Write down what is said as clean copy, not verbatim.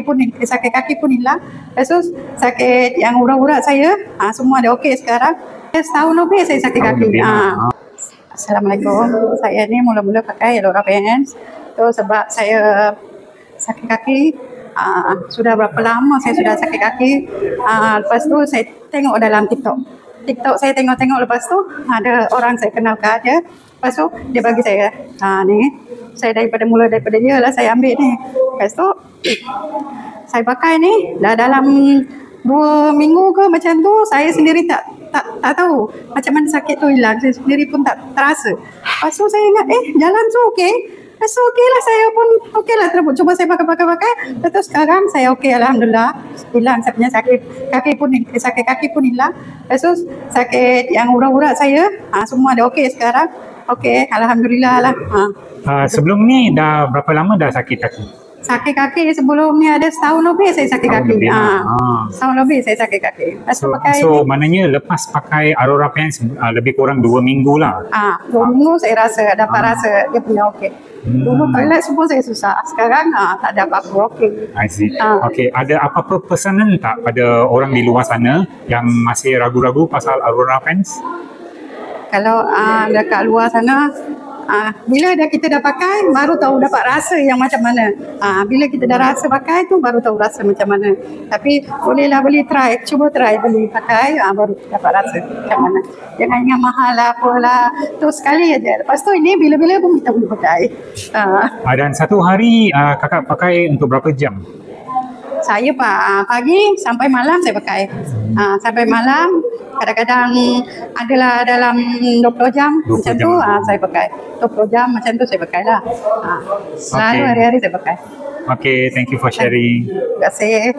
pun sakit kaki pun hilang. Lepas tu sakit yang urat-urat saya semua dah okey sekarang. Setahun lebih saya sakit kaki. Assalamualaikum. Saya ni mula-mula pakai Elora Pants tu sebab saya sakit kaki. Sudah berapa lama saya sudah sakit kaki. Lepas tu saya tengok dalam TikTok saya tengok-tengok, lepas tu ada orang saya kenal dia. Lepas tu dia bagi saya ni. Saya daripada dia lah saya ambil ni. Lepas tu saya pakai ni dah dalam 2 minggu ke macam tu. Saya sendiri tak tahu macam mana sakit tu hilang. Saya sendiri pun tak terasa. Lepas tu saya ingat jalan tu okey. Lepas tu okey lah, saya pun okey lah, cuba saya pakai. Lepas tu sekarang saya okey, Alhamdulillah. Hilang saya punya sakit kaki pun hilang. Lepas tu sakit yang urat-urat saya semua dah okey sekarang. Okey, Alhamdulillah lah. Sebelum ni dah berapa lama dah sakit kaki? Sakit kaki sebelum ni ada setahun lebih saya sakit kaki. Setahun lebih saya sakit kaki. So maknanya lepas pakai Aurora Pants lebih kurang 2 minggu lah. 2 minggu saya dapat rasa dia punya okey. Dulu toilet semua saya susah. Sekarang tak ada apa-apa okey. I see. Okey, ada apa-apa pesanan tak pada orang di luar sana yang masih ragu-ragu pasal Aurora Pants? Kalau dekat luar sana, bila kita dah pakai baru tahu dapat rasa yang macam mana. Bila kita dah rasa pakai tu baru tahu rasa macam mana. Tapi bolehlah cuba try beli pakai baru dapat rasa macam mana. Jangan ingat mahal lah apalah. Tu sekali aja. Lepas tu ini bila-bila pun kita boleh pakai. Dan satu hari kakak pakai untuk berapa jam? Saya pagi sampai malam saya pakai. Sampai malam kadang-kadang adalah dalam 20 jam macam tu saya pakai. 20 jam macam tu saya pakai lah. Selalu hari-hari saya pakai. Okay, thank you for sharing. Terima kasih.